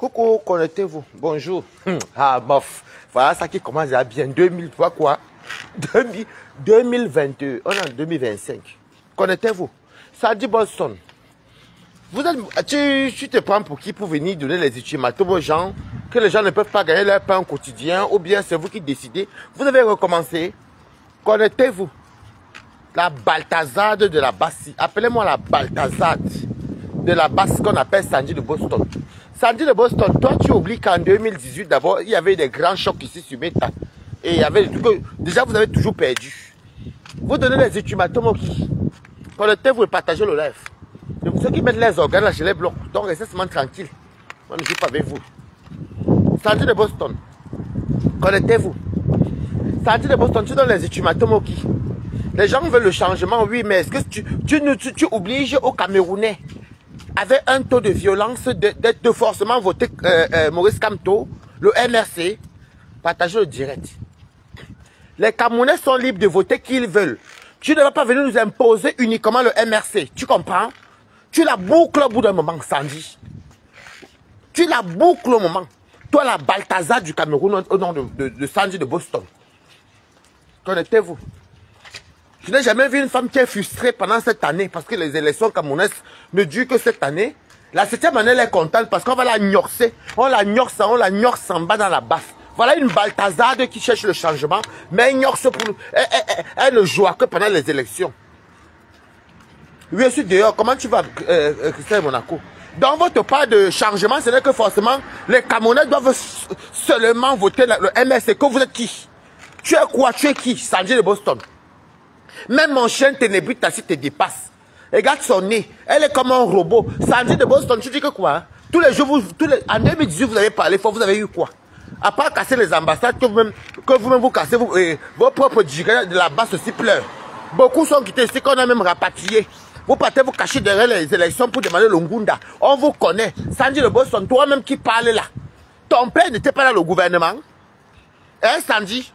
Coucou, connectez-vous. Bonjour. Ah, bof. Voilà ça qui commence à bien. 2000, tu vois quoi? 2022. On est en 2025. Connectez-vous. Ça dit Boston. Vous êtes, tu te prends pour qui pour venir donner les ultimatums aux gens, que les gens ne peuvent pas gagner leur pain au quotidien, ou bien c'est vous qui décidez. Vous devez recommencer. Connectez-vous. La Balthazade de la Basse. Appelez-moi la Balthazade de la Basse qu'on appelle Sandy de Boston. Sandy de Boston, toi tu oublies qu'en 2018 d'abord, il y avait des grands chocs ici sur Meta. Et il y avait des trucs que déjà vous avez toujours perdu. Vous donnez les ultimatums au qui? Connectez-vous et partagez le live. Et pour ceux qui mettent les organes là, je les bloque. Donc restez seulement tranquille. Moi je ne suis pas avec vous. Sandy de Boston. Connectez-vous. Sandy de Boston, tu donnes les ultimatums au qui? Les gens veulent le changement, oui, mais est-ce que tu obliges aux Camerounais avec un taux de violence de forcément voter Maurice Kamto, le MRC, partagez le direct. Les Camerounais sont libres de voter qui ils veulent. Tu ne vas pas venir nous imposer uniquement le MRC, tu comprends? Tu la boucles au bout d'un moment, Sandy. Tu la boucles au moment. Toi, la Balthazar du Cameroun au nom de Sandy de Boston. Connectez-vous. Je n'ai jamais vu une femme qui est frustrée pendant cette année parce que les élections camerounaises ne durent que cette année. La 7e année, elle est contente parce qu'on va la gnorcer. On la gnorce en bas dans la basse. Voilà une Balthazade qui cherche le changement, mais elle gnorce pour nous. Elle ne joue que pendant les élections. Oui, je suis dehors. Comment tu vas, Christelle Monaco? Dans votre part de changement, ce n'est que forcément les Camerounais doivent seulement voter le MSC. Que vous êtes qui? Tu es quoi? Tu es qui? Sandy de Boston. Même mon chien ténébrite si te dépasse. Regarde son nez. Elle est comme un robot. Sandy de Boston, tu dis que quoi? Tous les jours, en 2018, vous avez parlé fort, vous avez eu quoi? À part casser les ambassades, que vous-même vous cassez, vos propres dirigeants de la base aussi pleurent. Beaucoup sont quittés ici, qu'on a même rapatrié. Vous partez vous cacher derrière les élections pour demander le Ngunda. On vous connaît. Sandy de Boston, toi-même qui parles là. Ton père n'était pas dans le gouvernement. Hein, Sandy?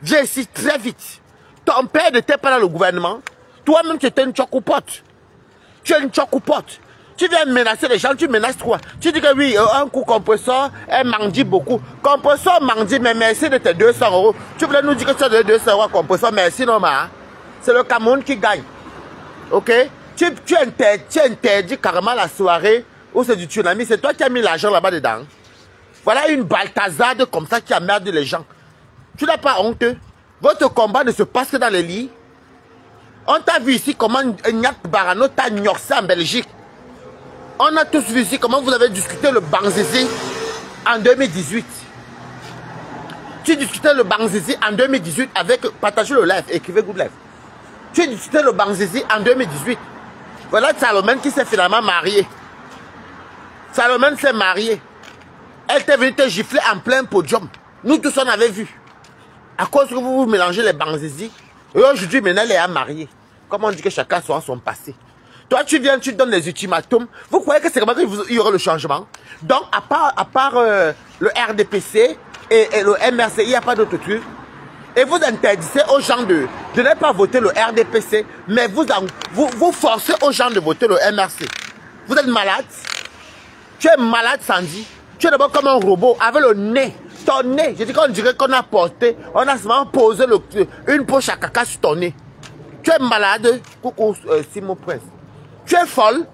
Viens ici très vite. Ton père n'était pas dans le gouvernement. Toi-même, tu étais une chocoupote. Tu es une chocoupote. Tu viens menacer les gens, tu menaces quoi? Tu dis que oui, un coup compresseur, elle mendie beaucoup. Compresseur mendie, mais merci de tes 200 €. Tu voulais nous dire que tu as donné 200 € à compresseur, merci non, mais c'est le Cameroun qui gagne. Ok? Tu interdis carrément la soirée où c'est du tsunami. C'est toi qui as mis l'argent là-bas dedans. Voilà une balthazade comme ça qui emmerde les gens. Tu n'as pas honte? Votre combat ne se passe que dans les lits. On t'a vu ici comment Nyat Barano t'a gnorsé en Belgique. On a tous vu ici comment vous avez discuté le Banzizi en 2018. Tu discutais le Banzizi en 2018 avec... Partagez le live, écrivez good live. Tu discutais le Banzizi en 2018. Voilà Salomène qui s'est finalement mariée. Salomène s'est mariée. Elle t'est venue te gifler en plein podium. Nous tous on avait vu. À cause que vous mélangez les Banzizi. Et aujourd'hui, maintenant, elle est mariée. Comme on dit que chacun soit son passé. Toi, tu viens, tu donnes les ultimatums. Vous croyez que c'est comme ça qu'il y aura le changement? Donc, à part le RDPC et le MRC, il n'y a pas d'autre truc. Et vous interdisez aux gens de ne pas voter le RDPC, mais vous forcez aux gens de voter le MRC. Vous êtes malade? Tu es malade, Sandy. Tu es d'abord comme un robot avec le nez. Ton nez, je dis qu'on dirait qu'on a porté, on a seulement posé une poche à caca sur ton nez. Tu es malade, coucou Simon Prince. Tu es folle,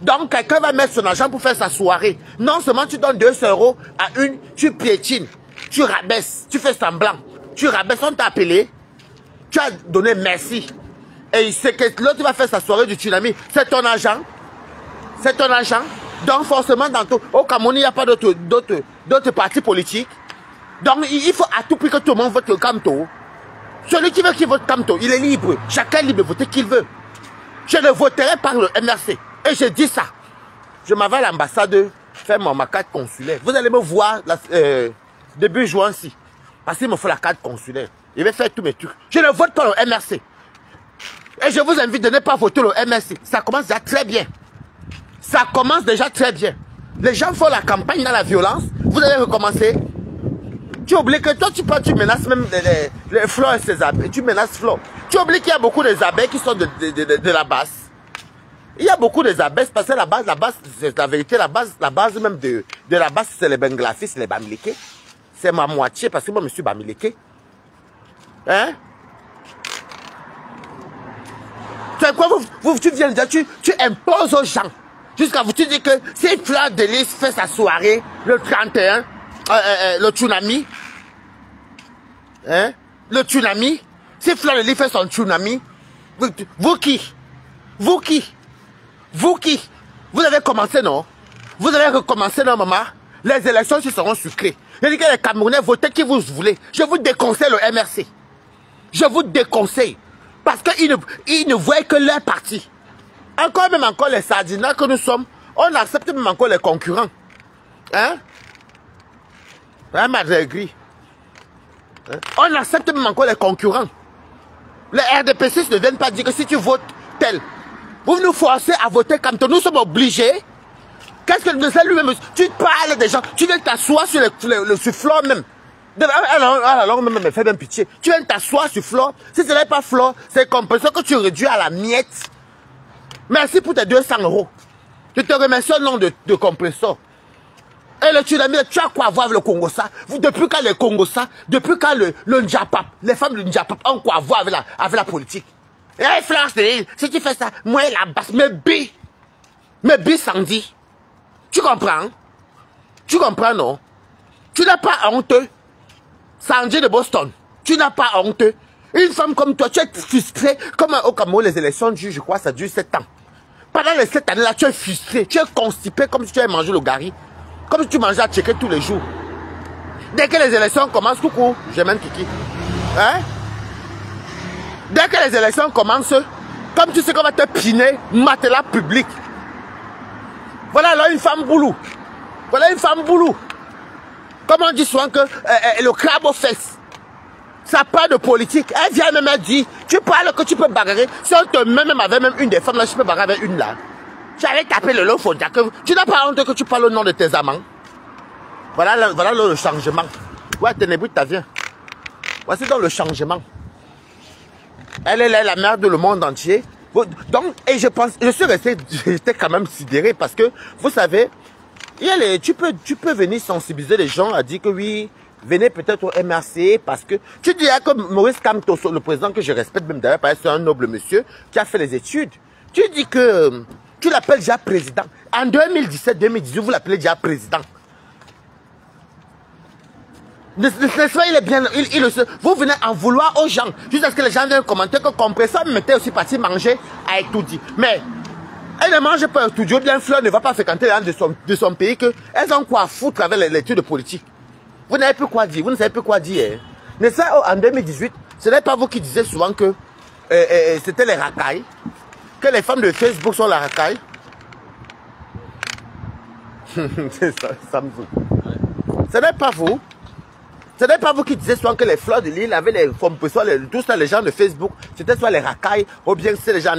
donc quelqu'un va mettre son argent pour faire sa soirée. Non seulement tu donnes 200 € à une, tu piétines, tu rabaisses, tu fais semblant. Tu rabaisses, on t'a appelé, tu as donné merci. Et c'est que l'autre va faire sa soirée du tsunami. C'est ton argent. C'est ton argent. Donc forcément, au Cameroun, il n'y a pas d'autres partis politiques. Donc il faut à tout prix que tout le monde vote le Kamto. Celui qui veut qu'il vote Kamto, il est libre. Chacun est libre de voter qu'il veut. Je ne voterai pas le MRC. Et je dis ça. Je m'en vais à l'ambassade faire ma carte consulaire. Vous allez me voir début juin ci. Parce qu'il me faut la carte consulaire. Je vais faire tous mes trucs. Je ne vote pas le MRC. Et je vous invite de ne pas voter le MRC. Ça commence déjà très bien. Ça commence déjà très bien. Les gens font la campagne dans la violence. Vous allez recommencer. Tu oublies que toi, tu menaces même les fleurs et ses abeilles. Tu menaces fleurs. Tu oublies qu'il y a beaucoup des abeilles qui sont de la basse. Il y a beaucoup de abesses parce que la base, c'est la vérité, la base même de la base, c'est les Benglafis, les Bamileke. C'est ma moitié parce que moi, je suis Bamileke. Hein? Tu sais quoi, tu viens de dire, tu imposes aux gens. Jusqu'à vous, tu dis que si Fleur de Lys fait sa soirée le 31, le tsunami, hein? Le tsunami, si Fleur de Lys fait son tsunami, vous qui? Vous qui? Vous qui? Vous avez commencé, non? Vous avez recommencé, non, maman? Les élections se seront sucrées. Je dis que les Camerounais, votez qui vous voulez. Je vous déconseille le MRC. Je vous déconseille. Parce qu'ils ne voient que leur parti. Encore les sardinats que nous sommes, on accepte même encore les concurrents. Hein? Hein, Madre Gris? Hein? On accepte même encore les concurrents. Les RDPC ne viennent pas dire que si tu votes tel, vous nous forcez à voter comme toi. Nous sommes obligés. Qu'est-ce que nous allons lui-même? Tu parles des gens, tu viens t'asseoir sur le Flore même. Alors, même, fais bien pitié. Tu viens t'asseoir sur Flore. Si ce n'est pas Flore, c'est compresseur que tu réduis à la miette. Merci pour tes 200 €. Je te remercie au nom de compresseur. Et le tsunami, tu as quoi voir avec le Congo ça? Depuis quand le Congo ça? Depuis quand le Njapap, les femmes du Njapap ont quoi voir avec la politique? Et Fleur, si tu fais ça, moi la basse, mes billes Sandy. Tu comprends? Tu comprends, non? Tu n'as pas honteux. Sandy de Boston, tu n'as pas honteux. Une femme comme toi, tu es frustrée. Comme au Cameroun, les élections, je crois, ça dure 7 ans. Pendant les 7 années-là, tu es frustré. Tu es constipé comme si tu avais mangé le gari. Comme si tu mangeais à checker tous les jours. Dès que les élections commencent, coucou, j'aime Kiki. Hein? Dès que les élections commencent, comme tu sais qu'on va te piner, matelas public. Voilà alors une femme boulou. Voilà une femme boulou. Comme on dit souvent que le crabe aux fesses. Ça parle de politique. Elle vient même elle dit, tu parles que tu peux bagarrer. Si on te met même avec même une des femmes là, je peux bagarrer avec une là. Tu allais taper le lot, tu n'as pas honte que tu parles au nom de tes amants. Voilà le changement. Ouais, Ténébrite, t'as viens. Voici donc le changement. Elle est là, la mère de le monde entier. Donc, et je pense, je suis resté, j'étais quand même sidéré parce que, vous savez, il y a tu peux venir sensibiliser les gens à dire que oui, venez peut-être au MRC parce que, tu dis que Maurice Kamto, le président que je respecte même d'ailleurs, parce que c'est un noble monsieur qui a fait les études, tu dis que tu l'appelles déjà président. En 2017-2018, vous l'appelez déjà président. N'est-ce pas, il est bien, vous venez en vouloir aux gens, jusqu'à ce que les gens viennent commenter que compresseur m'était aussi parti manger à Etoudi. Mais, elle ne mange pas Etoudi, ou bien Fleur ne va pas fréquenter les gens de son pays, qu'elles ont quoi à foutre avec l'étude de politique. Vous n'avez plus quoi dire, vous ne savez plus quoi dire. N'est-ce pas, en 2018, ce n'est pas vous qui disiez souvent que c'était les racailles, que les femmes de Facebook sont la racaille. C'est ça, ça me fout. Ce n'est pas vous. Ce n'est pas vous qui disiez souvent que les Fleurs de Lys avaient les compresseurs, tout ça, les gens de Facebook, c'était soit les racailles, ou bien c'est les gens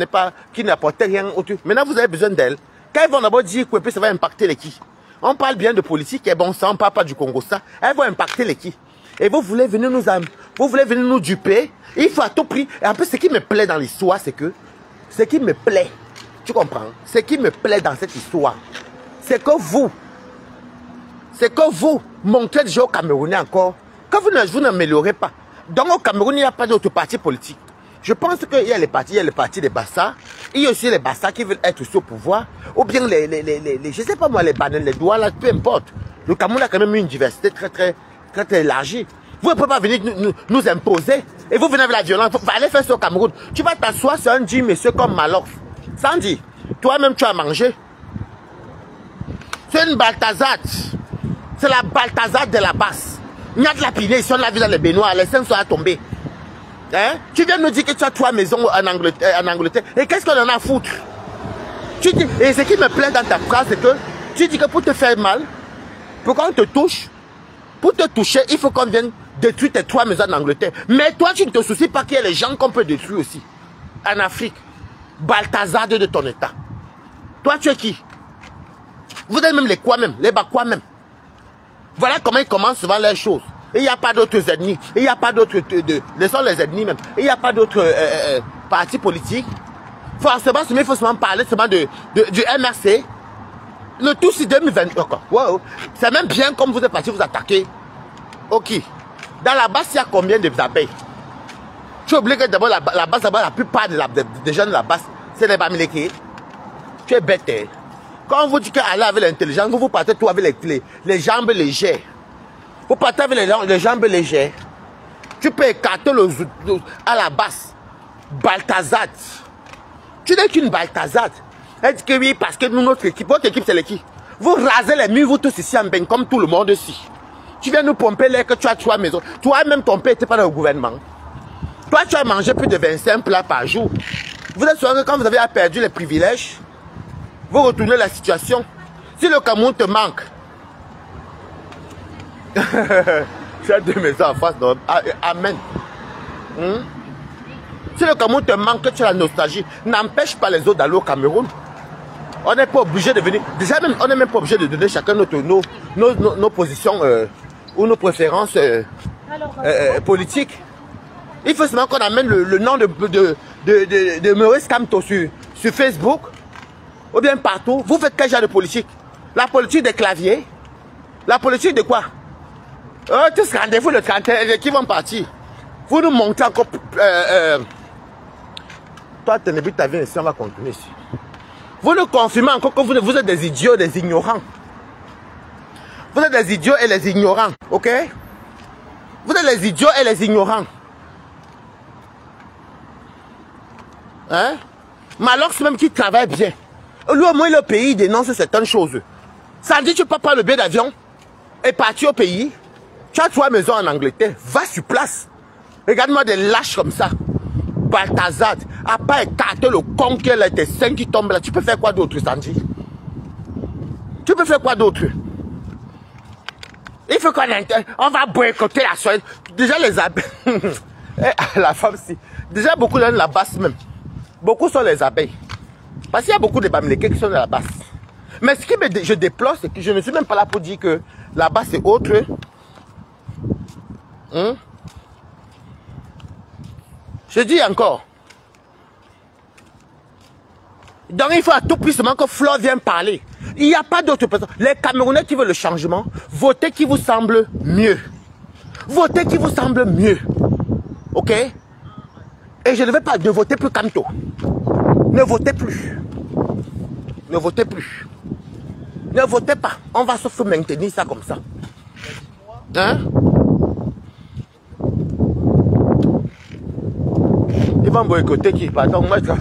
qui n'apportaient rien au tout. Maintenant, vous avez besoin d'elles. Quand ils vont d'abord dire que ça va impacter les qui? On parle bien de politique, et bon, ça, on ne parle pas du Congo, ça. Elles vont impacter les qui? Et vous voulez venir nous duper? Il faut à tout prix. Et en plus, ce qui me plaît dans l'histoire, c'est que, ce qui me plaît, tu comprends? Ce qui me plaît dans cette histoire, c'est que vous, montrez déjà aux Camerounais encore, que vous n'améliorez pas. Donc au Cameroun, il n'y a pas d'autres partis politiques. Je pense qu'il y a les partis des Bassa. Il y a aussi les Bassa qui veulent être au pouvoir. Ou bien je sais pas moi, les Banel, les Douala, peu importe. Le Cameroun a quand même une diversité très élargie. Vous ne pouvez pas venir nous imposer. Et vous venez avec la violence. Vous allez faire ça au Cameroun. Tu vas t'asseoir sur un dit monsieur comme Malof. Sandy, toi-même tu as mangé. C'est une Balthazar. C'est la Balthazar de la basse. Il y a de la pinée, ils sont là dans les baignoires, les seins sont à tomber. Hein? Tu viens nous dire que tu as 3 maisons en Angleterre. Et qu'est-ce qu'on en a à foutre? Tu dis, et ce qui me plaît dans ta phrase, c'est que tu dis que pour te faire mal, pour qu'on te touche, pour te toucher, il faut qu'on vienne détruire tes 3 maisons en Angleterre. Mais toi, tu ne te soucies pas qu'il y a les gens qu'on peut détruire aussi. En Afrique. Balthazar de ton état. Toi, tu es qui? Vous êtes même les quoi même, les bas quoi même. Voilà comment ils commencent souvent les choses. Il n'y a pas d'autres ennemis. Il n'y a pas d'autres... Laissons les ennemis même. Il n'y a pas d'autres partis politiques. Forcément, il faut seulement parler seulement du MRC. Le tout, c'est 2020. Wow. C'est même bien comme vous êtes parti vous attaquer. Ok. Dans la base, il y a combien d'abeilles? Tu as oublié que d'abord, la base, la plupart des gens de la base, c'est les Bamileke. Tu es bête. Hein? Quand on vous dit qu'Allah avec l'intelligence, vous partez tout avec les jambes légères. Vous partez avec les jambes légères. Tu peux écarter à la base. Balthazar. Tu n'es qu'une Balthazar. Elle dit que oui, parce que nous, notre équipe, c'est l'équipe. Vous rasez les murs, vous tous ici en bain, comme tout le monde ici. Tu viens nous pomper l'air que tu as 3 maisons. Toi-même, ton père n'était pas dans le gouvernement. Toi, tu as mangé plus de 25 plats par jour. Vous êtes sûr que quand vous avez perdu les privilèges, vous retournez la situation. Si le Cameroun te manque, tu as 2 maisons en face. Donc, amen. Si le Cameroun te manque, que tu as la nostalgie, n'empêche pas les autres d'aller au Cameroun. On n'est pas obligé de venir. Déjà, même, on n'est même pas obligé de donner chacun nos positions ou nos préférences politiques. Il faut seulement qu'on amène le nom de Maurice Kamto sur Facebook. Ou bien partout. Vous faites quel genre de politique? La politique des claviers? La politique de quoi? Tous rendez-vous le 31 qui vont partir. Vous nous montez encore. Toi, tu débutes ta vie ici, on va continuer ici. Vous nous confirmez encore que vous êtes des idiots, des ignorants. Vous êtes des idiots et les ignorants, ok? Vous êtes les idiots et les ignorants. Hein? Malox même qui travaille bien. Lui au moins le pays dénonce certaines choses. Ça dit que tu ne peux pas le billet d'avion et partir au pays. Tu as 3 maisons en Angleterre. Va sur place. Regarde-moi des lâches comme ça. Balthazar. À part écarter le con qui est tes 5 qui tombent là. Tu peux faire quoi d'autre, Sandy? Tu peux faire quoi d'autre? Il faut on va boycotter la soie. Déjà les abeilles. La femme si. Déjà beaucoup dans la basse même. Beaucoup sont les abeilles. Parce qu'il y a beaucoup de Bamileke qui sont de la basse. Mais ce que je déplore, c'est que je ne suis même pas là pour dire que la basse est autre. Je dis encore. Donc il faut à tout prix seulement que Flore vienne parler. Il n'y a pas d'autre personne. Les Camerounais qui veulent le changement, votez qui vous semble mieux. Votez qui vous semble mieux. Ok? Et je ne vais pas, ne votez plus Kamto. Ne votez plus. Ne votez plus. Ne votez pas. On va se maintenir ça comme ça. Hein? Ils vont boycotter qui? Pardon, moi je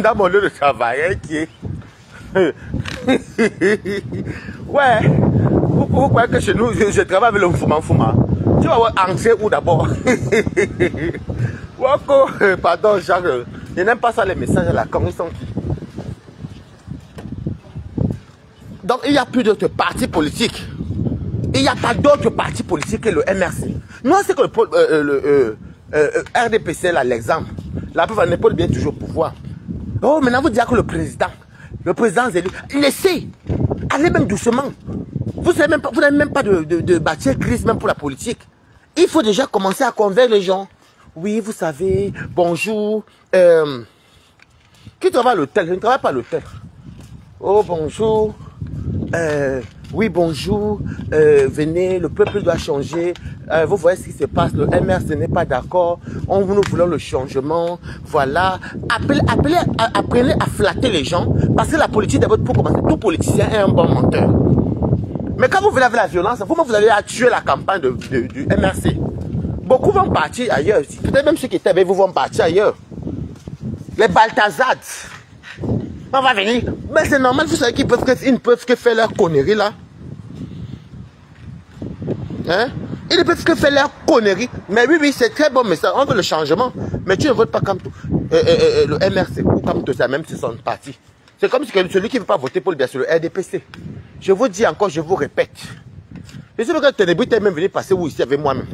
dans mon lieu de travail, qui est. Ouais. Vous croyez que chez nous, je travaille avec le Fuma. Tu vas entrer où d'abord? Wako, pardon, Jacques, je n'aime pas ça les messages à la con, ils sont qui? Donc il n'y a plus d'autres partis politiques. Il n'y a pas d'autres partis politiques que le MRC. Nous, c'est que le RDPC, là, l'exemple. La preuve, n'est pas bien toujours au pouvoir. Oh, maintenant vous dites que le président élu, laissez, allez même doucement. Vous n'avez même pas de bâtir crise même pour la politique. Il faut déjà commencer à convaincre les gens. Oui, vous savez, bonjour. Qui travaille à l'hôtel? Je ne travaille pas à l'hôtel. Oh, bonjour. Oui, bonjour. Venez, le peuple doit changer. Vous voyez ce qui se passe. Le MRC n'est pas d'accord. Nous voulons le changement. Voilà. Apprenez à flatter les gens. Parce que la politique, d'abord, pour commencer, tout politicien est un bon menteur. Mais quand vous venez avec la violence, vous allez tuer la campagne du MRC. Beaucoup vont partir ailleurs. Peut-être même ceux qui étaient avec vous vont partir ailleurs. Les Balthazar. On va venir. Mais c'est normal, vous savez qu'ils ne peuvent que faire leur connerie là. Hein? Ils ne peuvent que faire leur connerie. Mais oui, c'est très bon message. On veut le changement. Mais tu ne votes pas comme tout. Le MRC ou comme tout ça, même si c'est son parti. C'est comme celui qui ne veut pas voter pour bien sûr le RDPC. Je vous dis encore, je vous répète. Je sais que Ténébrite est même venu passer où ici avec moi-même.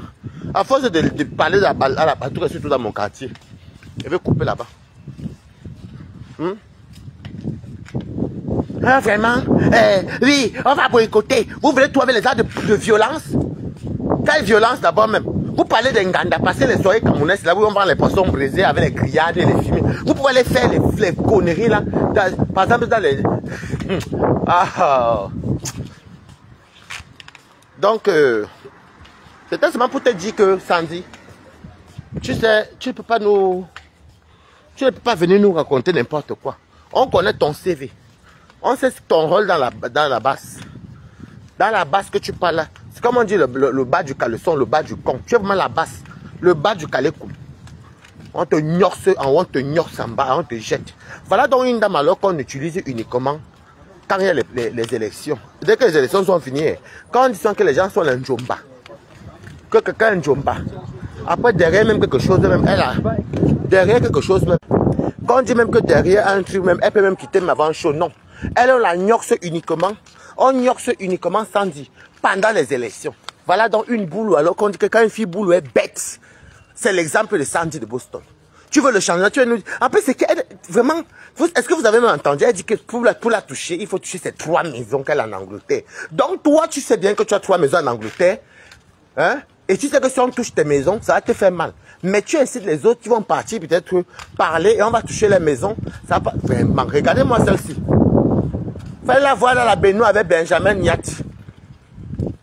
À force de parler à la patrouille, surtout dans mon quartier. Je vais couper là-bas. Ah, vraiment? Oui, on va boycotter. Vous voulez trouver les arts de violence? Quelle violence d'abord même? Vous parlez des Nganda, passez les soirées camerounaises, là où on vend les poissons brisés avec les grillades et les fumées. Vous pouvez aller faire les conneries là, par exemple dans les... Donc, c'était seulement pour te dire que, Sandy, tu sais, tu ne peux pas venir nous raconter n'importe quoi. On connaît ton CV. On sait ton rôle dans la basse. Dans la basse que tu parles là. C'est comme on dit le bas du caleçon, le bas du con. Tu es vraiment la basse. Le bas du calécou. On te gnorce en haut, on te gnorce en bas, on te jette. Voilà donc une dame alors qu'on utilise uniquement quand il y a les élections. Dès que les élections sont finies, quand on dit que les gens sont un Njomba, que quelqu'un est un Njomba, après derrière même quelque chose, même elle a, derrière quelque chose même, quand on dit même que derrière un truc même, elle peut même quitter ma vente chaud, non. Elle, on la gnorce uniquement, sans dire, pendant les élections. Voilà donc une boule, alors qu'on dit que quand une fille boule est bête, c'est l'exemple de Sandy de Boston. Tu veux le changer, tu veux nous... En plus, c'est qu'elle, vraiment, est-ce que vous avez même entendu, elle dit que pour la toucher, il faut toucher ces 3 maisons qu'elle a en Angleterre. Donc toi, tu sais bien que tu as 3 maisons en Angleterre, hein, et tu sais que si on touche tes maisons, ça va te faire mal. Mais tu incites les autres qui vont partir, peut-être parler, et on va toucher les maisons. Ça va pas... Vraiment, regardez-moi celle-ci. Fallait la voir dans la baignoire avec Benjamin Niat.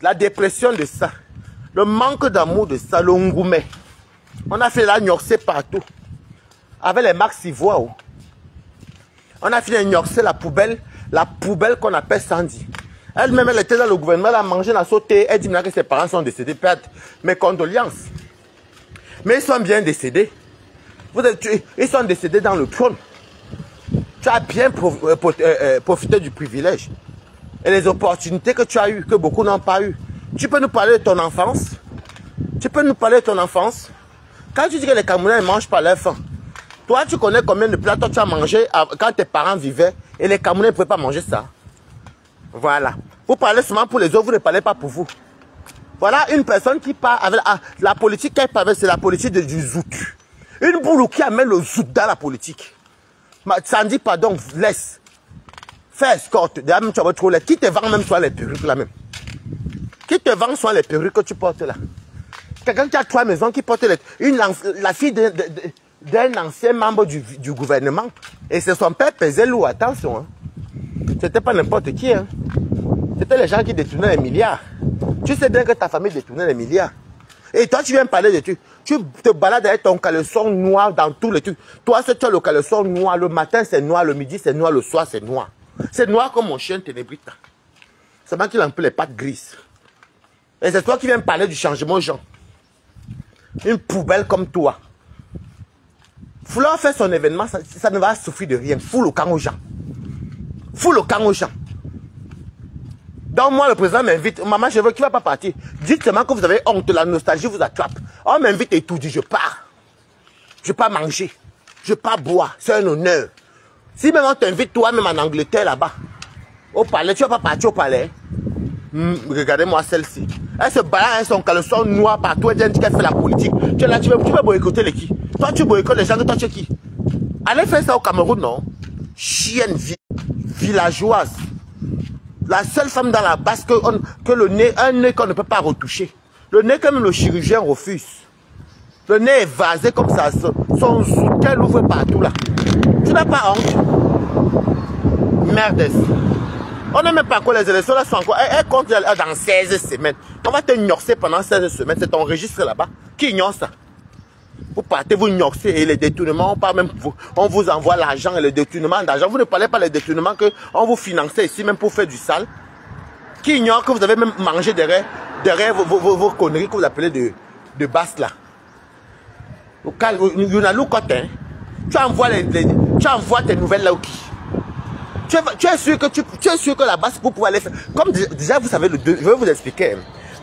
La dépression de ça. Le manque d'amour de ça, le ngoumé. On a fait la gnorcer partout. Avec les marques Ivoire. On a fait gnorcer la poubelle qu'on appelle Sandy. Elle-même, elle était dans le gouvernement, elle a mangé, elle a sauté. Elle dit maintenant que ses parents sont décédés. Perdre mes condoléances. Mais ils sont bien décédés. Ils sont décédés dans le trône. Tu as bien profité du privilège. Et les opportunités que tu as eues, que beaucoup n'ont pas eues. Tu peux nous parler de ton enfance? Quand tu dis que les Camerounais ne mangent pas leur faim, toi, tu connais combien de plats tu as mangé quand tes parents vivaient et les Camerounais ne pouvaient pas manger ça. Voilà. Vous parlez seulement pour les autres, vous ne parlez pas pour vous. Voilà une personne qui parle avec la politique qu'elle parle, c'est la politique du zout. Une boule qui amène le zout dans la politique. Sandy, pardon, laisse. Fais escorte. D'ailleurs, même tu vas trop laid. Qui te vend même soit les perruques là même? Qui te vend soit les perruques que tu portes là? Quelqu'un qui a 3 maisons qui porte la fille d'un ancien membre du gouvernement. Et c'est son père pesait lourd, attention. Hein. C'était pas n'importe qui. Hein. C'était les gens qui détournaient les milliards. Tu sais bien que ta famille détournait les milliards. Et toi, tu viens parler de trucs. Tu te balades avec ton caleçon noir dans tous les trucs. Toi, tu as le caleçon noir. Le matin, c'est noir. Le midi, c'est noir. Le soir, c'est noir. C'est noir comme mon chien Ténébrita. C'est moi qui l'ai un peu les pattes grises. Et c'est toi qui viens parler du changement aux gens. Une poubelle comme toi. Vouloir faire son événement, ça ne va souffrir de rien. Fous le camp aux gens. Donc moi, le président m'invite. Maman, je veux qu'il ne va pas partir. Dites seulement que vous avez honte, la nostalgie vous attrape. On m'invite et tout dit, je pars. Je pars manger. Je pars boire. C'est un honneur. Si même on t'invite toi-même en Angleterre là-bas, au palais, tu ne vas pas partir au palais. Regardez-moi celle-ci. Elle se balade avec son caleçon noir partout. Elle dit qu'elle fait la politique. Tu es là, tu veux boycotter les qui? Toi, tu boycottes les gens que toi, tu es qui? Allez faire ça au Cameroun, non? Chienne villageoise. La seule femme dans la basse que le nez, un nez qu'on ne peut pas retoucher. Le nez que même le chirurgien refuse. Le nez est vasé comme ça. Son qu'elle ouvre partout là. Tu n'as pas honte? Merdes. On n'a même pas encore les élections là sont encore. Elle compte dans 16 semaines. On va te gnorcer pendant 16 semaines. C'est ton registre là-bas. Qui ignore ça? Vous partez, vous gnorcez et les détournements, on vous envoie l'argent et le détournement d'argent. Vous ne parlez pas des détournements qu'on vous finançait ici même pour faire du sale. Qui ignore que vous avez même mangé derrière vos conneries que vous appelez de basse là. Il y en a l'oucote, hein. Tu envoies tes nouvelles là où qui. Tu es sûr que la basse pour pouvoir aller faire. Comme déjà vous savez, je vais vous expliquer.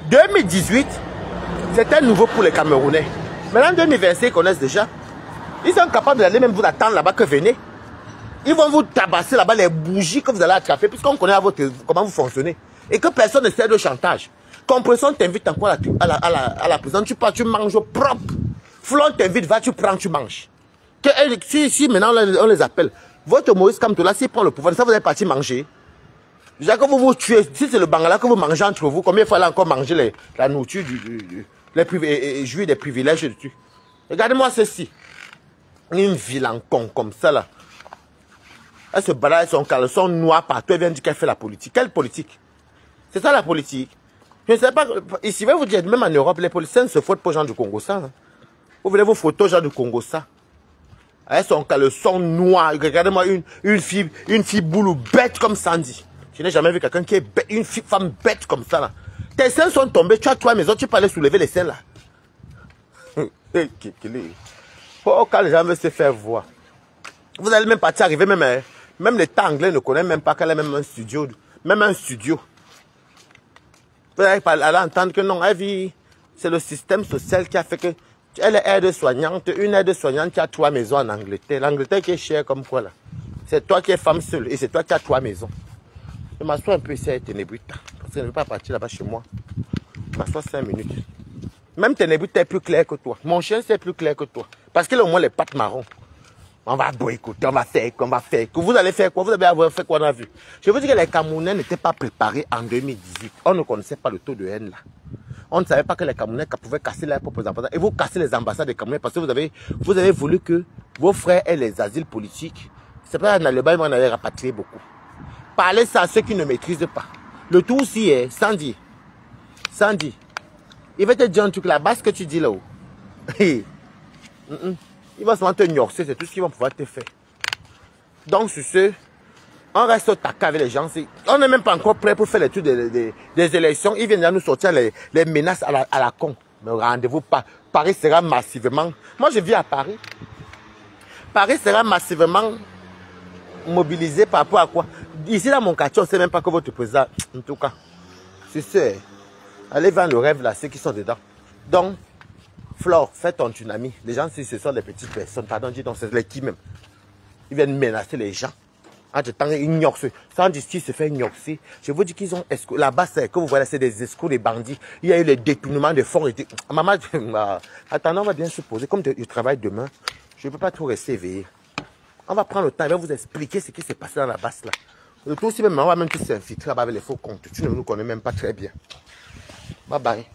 2018, c'était nouveau pour les Camerounais. Maintenant, 2025, ils connaissent déjà. Ils sont capables d'aller même vous attendre là-bas que venez. Ils vont vous tabasser là-bas les bougies que vous allez attraper, puisqu'on connaît comment vous fonctionnez. Et que personne ne sert de chantage. Compression t'invite encore à la prison, tu pars, tu manges propre. Flon t'invite, va, tu prends, tu manges. Si maintenant on les appelle, votre Maurice Kamtola, s'il prend le pouvoir, ça vous allez partir manger. Déjà que vous vous tuez, si c'est le Bangala que vous mangez entre vous, combien il faut encore manger la nourriture et jouir des privilèges dessus. Regardez-moi ceci. Une vilain con comme ça là. Elle se balade avec son caleçon noir partout. Elle vient dire qu'elle fait la politique. Quelle politique? C'est ça la politique. Je ne sais pas. Ici, je vais vous dire, même en Europe, les policiers ne se foutent pas aux gens du Congo ça. Hein. Vous voulez vos photos aux gens du Congo ça. Avec son caleçon noir. Regardez-moi une fille boulou bête comme Sandy. Je n'ai jamais vu quelqu'un qui est bête, une femme bête comme ça là. Tes seins sont tombés, tu as 3 maisons, tu peux aller soulever les seins là. Oh, quand les gens veulent se faire voir. Vous allez même partir arriver, même les temps anglais ne connaissent même pas qu'elle a même un studio. Même un studio. Vous allez aller entendre que non, c'est le système social qui a fait que elle est aide-soignante, une aide-soignante qui a 3 maisons en Angleterre. L'Angleterre qui est chère comme quoi là. C'est toi qui es femme seule et c'est toi qui as 3 maisons. Je m'assois un peu ici avec Ténébrita. Parce que je ne veux pas partir là-bas chez moi. Je m'assois 5 minutes. Même Ténébrita est plus clair que toi. Mon chien c'est plus clair que toi. Parce qu'il a au moins les pattes marron. On va boycotter, on va faire. Vous allez faire quoi? Vous avez fait quoi on a vu? Je vous dis que les Camerounais n'étaient pas préparés en 2018. On ne connaissait pas le taux de haine là. On ne savait pas que les Camerounais pouvaient casser leurs propres ambassades. Et vous cassez les ambassades des Camerounais parce que vous avez voulu que vos frères aient les asiles politiques. C'est pas dans le bail, on avait rapatrié beaucoup. Parlez ça à ceux qui ne maîtrisent pas. Le tout aussi est, Sandy, il va te dire un truc là-bas, ce que tu dis là-haut. Il va seulement te gnorcer, c'est tout ce qu'ils vont pouvoir te faire. Donc, sur ce, on reste au taquet avec les gens. On n'est même pas encore prêt pour faire l'étude des élections. Ils viennent de nous sortir les menaces à la con. Mais rendez-vous pas. Paris sera massivement... Moi, je vis à Paris. Paris sera massivement mobilisé par rapport à quoi? Ici, dans mon quartier, on ne sait même pas que votre président... En tout cas, c'est sûr. Allez vers le rêve là, ceux qui sont dedans. Donc, Flore, fais ton tsunami. Les gens, si ce sont des petites personnes, pardon, dis donc, c'est les qui même. Ils viennent menacer les gens. Entre-temps, ils ignorent. Sans justice se fait ignorer. Je vous dis qu'ils ont... Là-bas, c'est que vous voyez, c'est des escrocs, des bandits. Il y a eu les détournements de fonds. Maman, attendez, on va bien se poser. Comme je travaille demain, je ne peux pas trop rester éveillé. On va prendre le temps, je vais vous expliquer ce qui s'est passé dans la basse là. Le tout aussi, même, on va même tous s'infiltrer avec les faux comptes. Tu ne nous connais même pas très bien. Bye bye.